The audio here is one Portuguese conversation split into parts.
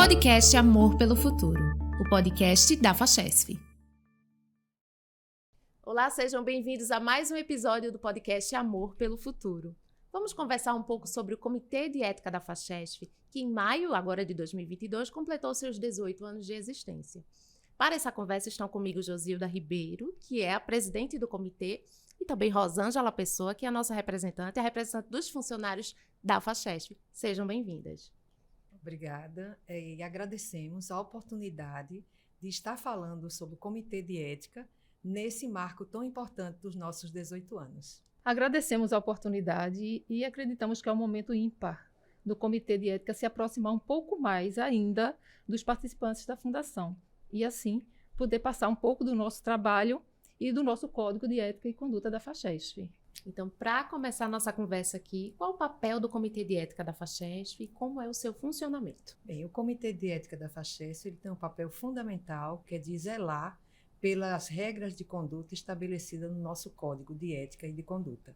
Podcast Amor pelo Futuro, o podcast da FACHESF. Olá, sejam bem-vindos a mais um episódio do podcast Amor pelo Futuro. Vamos conversar um pouco sobre o Comitê de Ética da FACHESF, que em maio, agora de 2022, completou seus 18 anos de existência. Para essa conversa estão comigo Josilda Ribeiro, que é a presidente do comitê, e também Rosângela Pessoa, que é a nossa representante, a representante dos funcionários da FACHESF. Sejam bem-vindas. Obrigada e agradecemos a oportunidade de estar falando sobre o Comitê de Ética nesse marco tão importante dos nossos 18 anos. Agradecemos a oportunidade e acreditamos que é um momento ímpar do Comitê de Ética se aproximar um pouco mais ainda dos participantes da Fundação e, assim, poder passar um pouco do nosso trabalho e do nosso Código de Ética e Conduta da FACHESF. Então, para começar a nossa conversa aqui, qual o papel do Comitê de Ética da FACHESF e como é o seu funcionamento? Bem, o Comitê de Ética da FACHESF ele tem um papel fundamental, que é de zelar pelas regras de conduta estabelecidas no nosso Código de Ética e de Conduta,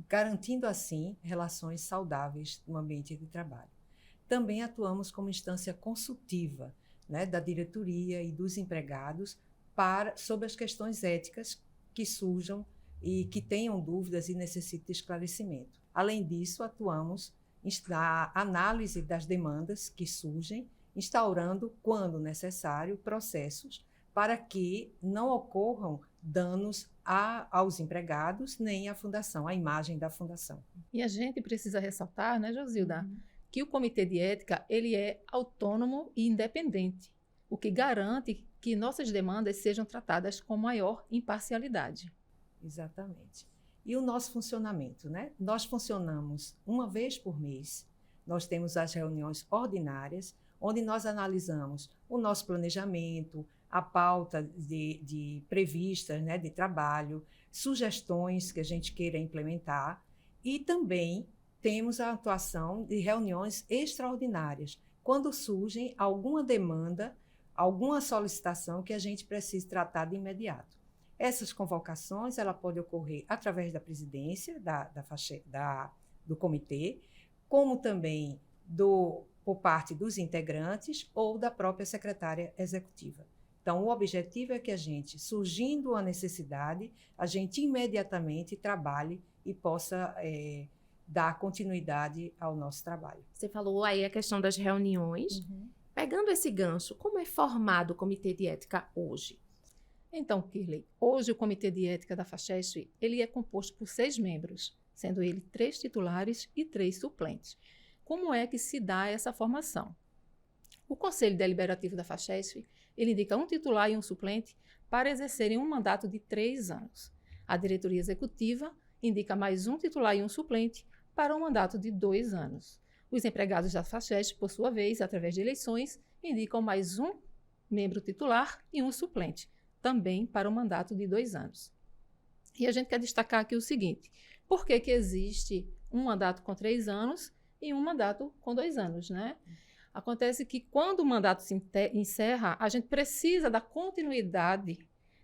garantindo, assim, relações saudáveis no ambiente de trabalho. Também atuamos como instância consultiva, da diretoria e dos empregados sobre as questões éticas que surjam e que tenham dúvidas e necessitem esclarecimento. Além disso, atuamos na análise das demandas que surgem, instaurando, quando necessário, processos para que não ocorram danos aos empregados nem à fundação, à imagem da fundação. E a gente precisa ressaltar, Josilda, que o Comitê de Ética ele é autônomo e independente, o que garante que nossas demandas sejam tratadas com maior imparcialidade. Exatamente. E o nosso funcionamento, Nós funcionamos uma vez por mês. Nós temos as reuniões ordinárias, onde nós analisamos o nosso planejamento, a pauta prevista, de trabalho, sugestões que a gente queira implementar, e também temos a atuação de reuniões extraordinárias, quando surge alguma demanda, alguma solicitação que a gente precise tratar de imediato. Essas convocações ela pode ocorrer através da presidência do comitê, como também por parte dos integrantes ou da própria secretária executiva. Então, o objetivo é que a gente, surgindo a necessidade, a gente imediatamente trabalhe e possa dar continuidade ao nosso trabalho. Você falou aí a questão das reuniões. Pegando esse gancho, como é formado o Comitê de Ética hoje? Então, Kirley, hoje o Comitê de Ética da FACHESF ele é composto por 6 membros, sendo ele 3 titulares e 3 suplentes. Como é que se dá essa formação? O Conselho Deliberativo da FACHESF ele indica um titular e um suplente para exercerem um mandato de 3 anos. A diretoria executiva indica mais um titular e um suplente para um mandato de 2 anos. Os empregados da FACHESF, por sua vez, através de eleições, indicam mais um membro titular e um suplente, também para um mandato de 2 anos. E a gente quer destacar aqui o seguinte: por que existe um mandato com 3 anos e um mandato com 2 anos, Acontece que quando o mandato se encerra, a gente precisa da continuidade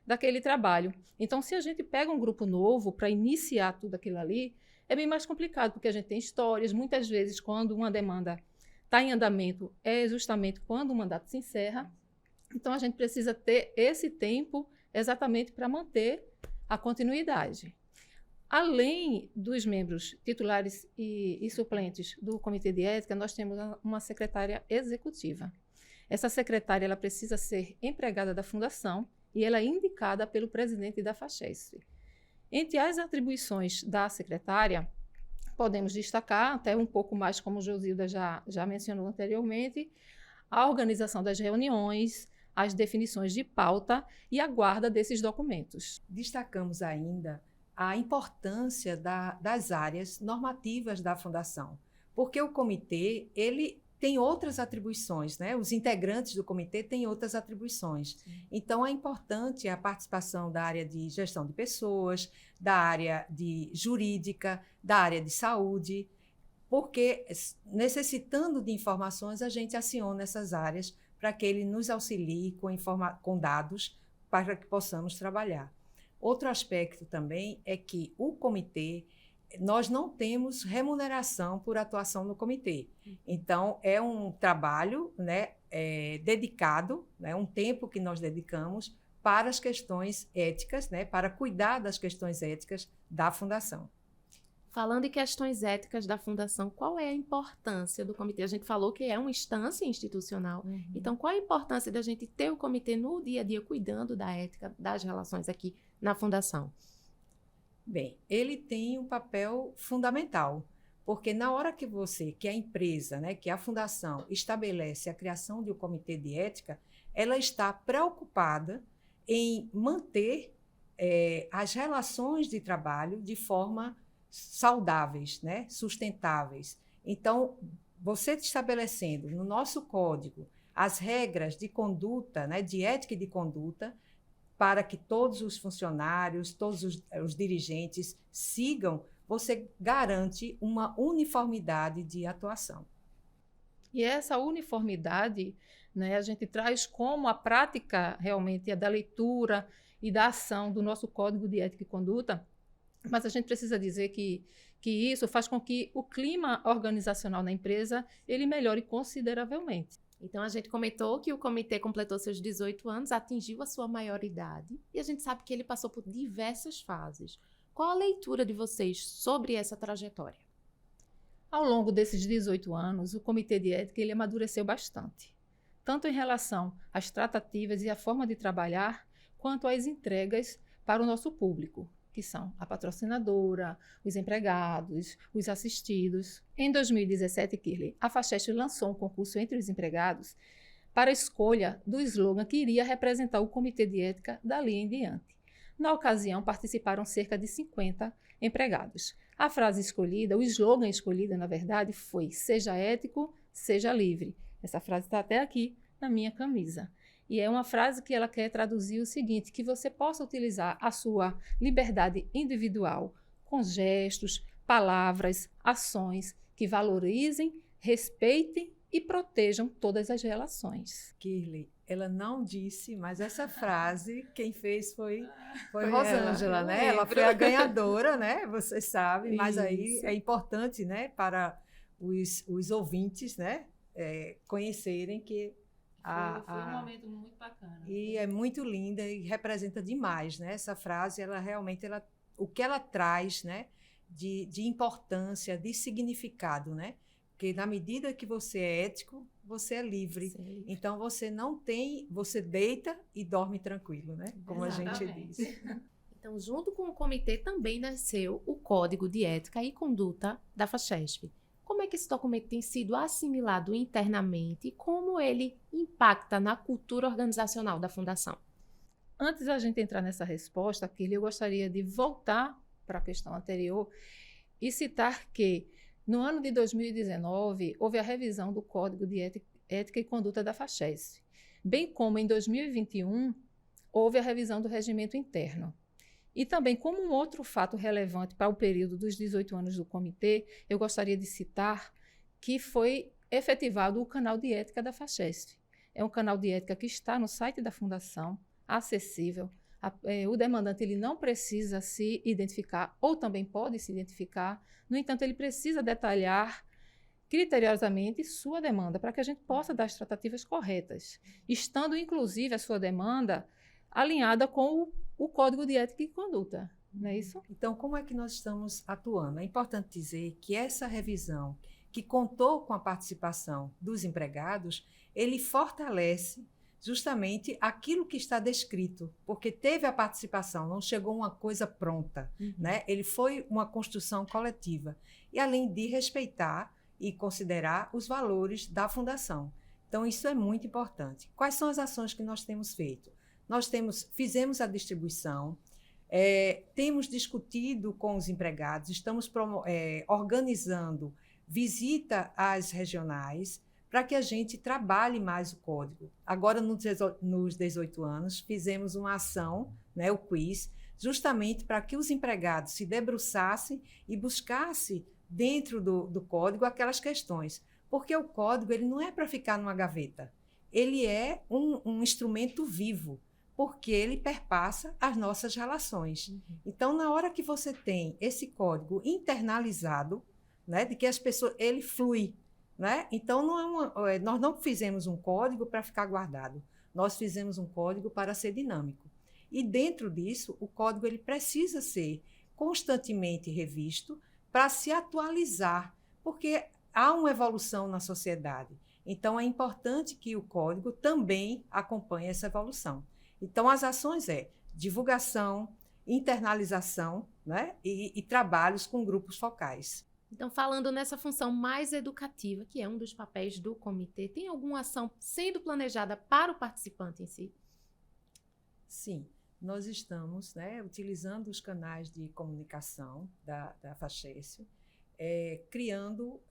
daquele trabalho. Então, se a gente pega um grupo novo para iniciar tudo aquilo ali, é bem mais complicado, porque a gente tem histórias. Muitas vezes, quando uma demanda está em andamento, é justamente quando o mandato se encerra. Então, a gente precisa ter esse tempo exatamente para manter a continuidade. Além dos membros titulares e suplentes do Comitê de Ética, nós temos uma secretária executiva. Essa secretária ela precisa ser empregada da Fundação e ela é indicada pelo presidente da FACHESF. Entre as atribuições da secretária, podemos destacar, até um pouco mais como Josilda já mencionou anteriormente, a organização das reuniões, as definições de pauta e a guarda desses documentos. Destacamos ainda a importância das áreas normativas da Fundação, porque o comitê ele tem outras atribuições, Os integrantes do comitê têm outras atribuições. Então, é importante a participação da área de gestão de pessoas, da área de jurídica, da área de saúde, porque, necessitando de informações, a gente aciona essas áreas para que ele nos auxilie com dados para que possamos trabalhar. Outro aspecto também é que o comitê, nós não temos remuneração por atuação no comitê. Então, é um trabalho, dedicado, né, um tempo que nós dedicamos para as questões éticas, né, para cuidar das questões éticas da Fundação. Falando em questões éticas da Fundação, qual é a importância do comitê? A gente falou que é uma instância institucional. Então, qual a importância da gente ter o comitê no dia a dia cuidando da ética das relações aqui na Fundação? Bem, ele tem um papel fundamental, porque na hora que a empresa, né, que a Fundação estabelece a criação de um comitê de ética, ela está preocupada em manter as relações de trabalho de forma saudáveis, né, sustentáveis. Então, você estabelecendo no nosso código as regras de conduta, né, de ética e de conduta, para que todos os funcionários, todos os dirigentes sigam, você garante uma uniformidade de atuação. E essa uniformidade, né, a gente traz como a prática realmente da leitura e da ação do nosso Código de Ética e Conduta, mas a gente precisa dizer que isso faz com que o clima organizacional na empresa ele melhore consideravelmente. Então, a gente comentou que o comitê completou seus 18 anos, atingiu a sua maioridade, e a gente sabe que ele passou por diversas fases. Qual a leitura de vocês sobre essa trajetória? Ao longo desses 18 anos, o Comitê de Ética ele amadureceu bastante, tanto em relação às tratativas e à forma de trabalhar, quanto às entregas para o nosso público, que são a patrocinadora, os empregados, os assistidos. Em 2017, Kirley, a Fachesf lançou um concurso entre os empregados para a escolha do slogan que iria representar o Comitê de Ética dali em diante. Na ocasião, participaram cerca de 50 empregados. A frase escolhida, o slogan escolhido, na verdade, foi "Seja ético, seja livre". Essa frase está até aqui na minha camisa. E é uma frase que ela quer traduzir o seguinte, que você possa utilizar a sua liberdade individual com gestos, palavras, ações que valorizem, respeitem e protejam todas as relações. Kirley, ela não disse, mas essa frase quem fez foi Foi Rosângela, ela, né? Ela foi a ganhadora, né? Você sabe, mas aí Isso. é importante, né, para os ouvintes, né, conhecerem que Foi um momento muito bacana. E é muito linda e representa demais, né? Essa frase, ela realmente, o que ela traz, né, de importância, de significado, né? Porque na medida que você é ético, você é livre. Sim. Então você deita e dorme tranquilo, né? Como a gente Exatamente. diz. Então, junto com o comitê também nasceu o Código de Ética e Conduta da Fachesf. Como é que esse documento tem sido assimilado internamente e como ele impacta na cultura organizacional da Fundação? Antes da gente entrar nessa resposta, Kirley, eu gostaria de voltar para a questão anterior e citar que, no ano de 2019, houve a revisão do Código de Ética e Conduta da Fachesf, bem como em 2021, houve a revisão do regimento interno. E também, como um outro fato relevante para o período dos 18 anos do comitê, eu gostaria de citar que foi efetivado o canal de ética da Fachesf. É um canal de ética que está no site da Fundação, acessível. O demandante ele não precisa se identificar, ou também pode se identificar. No entanto, ele precisa detalhar criteriosamente sua demanda, para que a gente possa dar as tratativas corretas, estando, inclusive, a sua demanda alinhada com o Código de Ética e Conduta, não é isso? Então, como é que nós estamos atuando? É importante dizer que essa revisão, que contou com a participação dos empregados, ele fortalece justamente aquilo que está descrito, porque teve a participação, não chegou uma coisa pronta, né? Ele foi uma construção coletiva, e além de respeitar e considerar os valores da Fundação. Então, isso é muito importante. Quais são as ações que nós temos feito? Nós fizemos a distribuição, temos discutido com os empregados, estamos organizando visita às regionais para que a gente trabalhe mais o código. Agora, nos 18 anos, fizemos uma ação, né, o quiz, justamente para que os empregados se debruçassem e buscassem dentro do código aquelas questões. Porque o código ele não é para ficar numa gaveta, ele é um instrumento vivo, porque ele perpassa as nossas relações. Então, na hora que você tem esse código internalizado, né, de que as pessoas, ele flui, né? Então, nós não fizemos um código para ficar guardado, nós fizemos um código para ser dinâmico. E dentro disso, o código ele precisa ser constantemente revisto para se atualizar, porque há uma evolução na sociedade. Então, é importante que o código também acompanhe essa evolução. Então, as ações divulgação, internalização, né? e trabalhos com grupos focais. Então, falando nessa função mais educativa, que é um dos papéis do comitê, tem alguma ação sendo planejada para o participante em si? Sim, nós estamos, né, utilizando os canais de comunicação da FACHESF, criando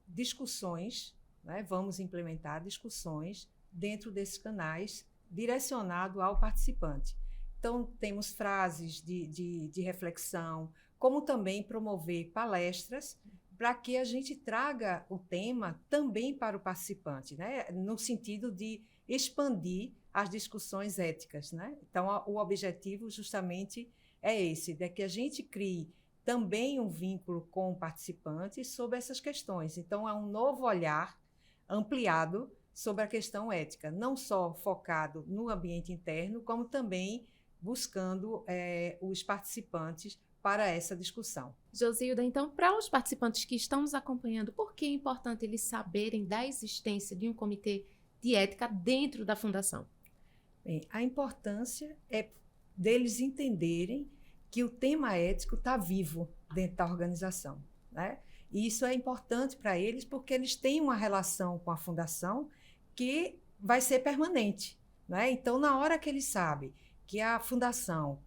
discussões, né, vamos implementar discussões dentro desses canais direcionado ao participante. Então, temos frases de reflexão, como também promover palestras para que a gente traga o tema também para o participante, né? No sentido de expandir as discussões éticas, né? Então, o objetivo justamente é esse, de que a gente crie também um vínculo com o participante sobre essas questões. Então, é um novo olhar ampliado sobre a questão ética, não só focado no ambiente interno, como também buscando os participantes para essa discussão. Josilda, então, para os participantes que estão nos acompanhando, por que é importante eles saberem da existência de um comitê de ética dentro da Fundação? Bem, a importância é deles entenderem que o tema ético está vivo dentro da organização, né? E isso é importante para eles porque eles têm uma relação com a Fundação que vai ser permanente, né? Então, na hora que eles sabem que a Fundação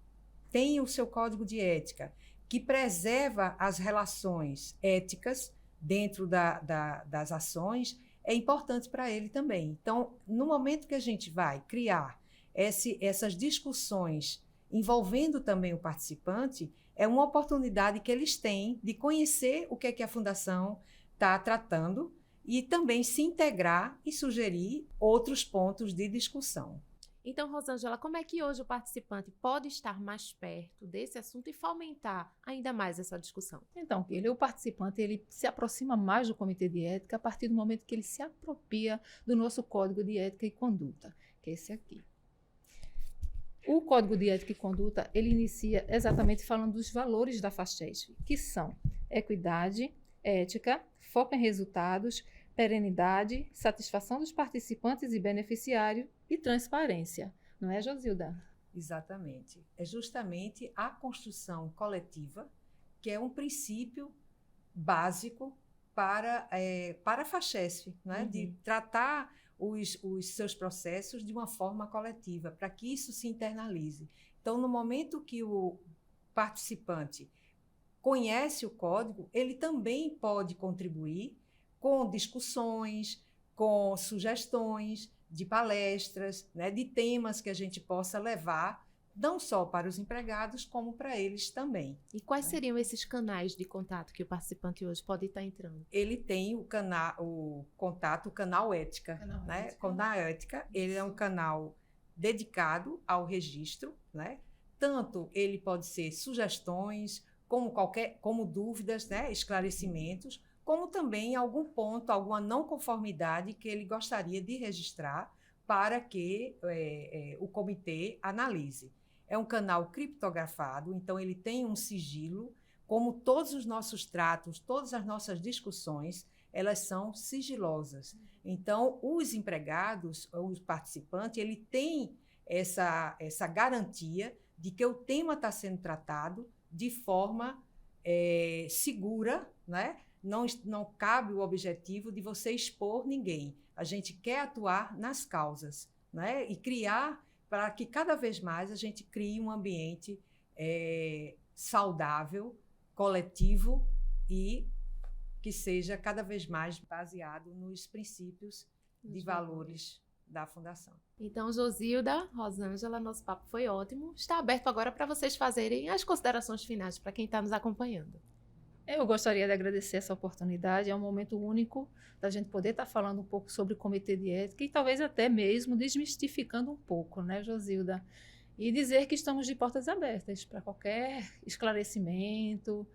tem o seu código de ética, que preserva as relações éticas dentro das ações, é importante para ele também. Então, no momento que a gente vai criar essas discussões envolvendo também o participante, é uma oportunidade que eles têm de conhecer o que é que a Fundação está tratando e também se integrar e sugerir outros pontos de discussão. Então, Rosângela, como é que hoje o participante pode estar mais perto desse assunto e fomentar ainda mais essa discussão? Então, o participante ele se aproxima mais do comitê de ética a partir do momento que ele se apropria do nosso código de ética e conduta, que é esse aqui. O código de ética e conduta, ele inicia exatamente falando dos valores da FACHESF, que são equidade, ética, foco em resultados, perenidade, satisfação dos participantes e beneficiários e transparência. Não é, Josilda? Exatamente. É justamente a construção coletiva, que é um princípio básico para a FACHESF, né? De tratar os seus processos de uma forma coletiva, para que isso se internalize. Então, no momento que o participante conhece o código, ele também pode contribuir com discussões, com sugestões de palestras, né, de temas que a gente possa levar, não só para os empregados, como para eles também. E quais seriam esses canais de contato que o participante hoje pode estar entrando? Ele tem o canal Ética. Né? Canal Ética, ele é um canal dedicado ao registro, né? Tanto ele pode ser sugestões, como dúvidas, né? Esclarecimentos, como também algum ponto, alguma não conformidade que ele gostaria de registrar para que o comitê analise. É um canal criptografado, então ele tem um sigilo, como todos os nossos tratos, todas as nossas discussões, elas são sigilosas. Então, os empregados, os participantes, ele tem essa garantia de que o tema está sendo tratado de forma segura, né? Não cabe o objetivo de você expor ninguém. A gente quer atuar nas causas, né? E criar para que cada vez mais a gente crie um ambiente saudável, coletivo e que seja cada vez mais baseado nos princípios de valores da Fundação. Então, Josilda, Rosângela, nosso papo foi ótimo. Está aberto agora para vocês fazerem as considerações finais para quem está nos acompanhando. Eu gostaria de agradecer essa oportunidade, é um momento único da gente poder estar falando um pouco sobre o Comitê de Ética e talvez até mesmo desmistificando um pouco, né, Josilda? E dizer que estamos de portas abertas para qualquer esclarecimento,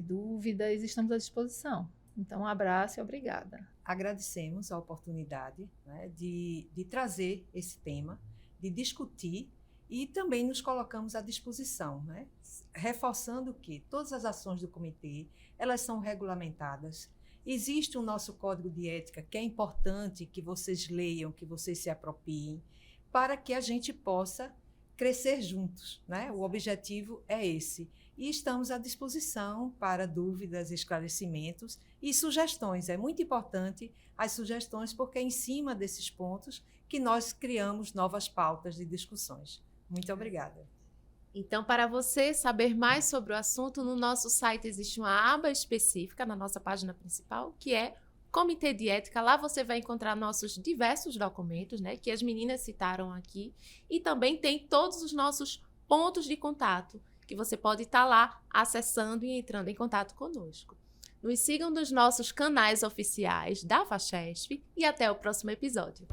dúvidas, estamos à disposição. Então, um abraço e obrigada. Agradecemos a oportunidade, né, de trazer esse tema, de discutir e também nos colocamos à disposição, né, reforçando que todas as ações do comitê, elas são regulamentadas. Existe o nosso código de ética, que é importante que vocês leiam, que vocês se apropriem, para que a gente possa crescer juntos, né? O objetivo é esse. E estamos à disposição para dúvidas, esclarecimentos e sugestões. É muito importante as sugestões, porque é em cima desses pontos que nós criamos novas pautas de discussões. Muito obrigada. Então, para você saber mais sobre o assunto, no nosso site existe uma aba específica na nossa página principal, que é Comitê de Ética. Lá você vai encontrar nossos diversos documentos, né, que as meninas citaram aqui, e também tem todos os nossos pontos de contato, que você pode estar lá acessando e entrando em contato conosco. Nos sigam nos nossos canais oficiais da FACHESP e até o próximo episódio.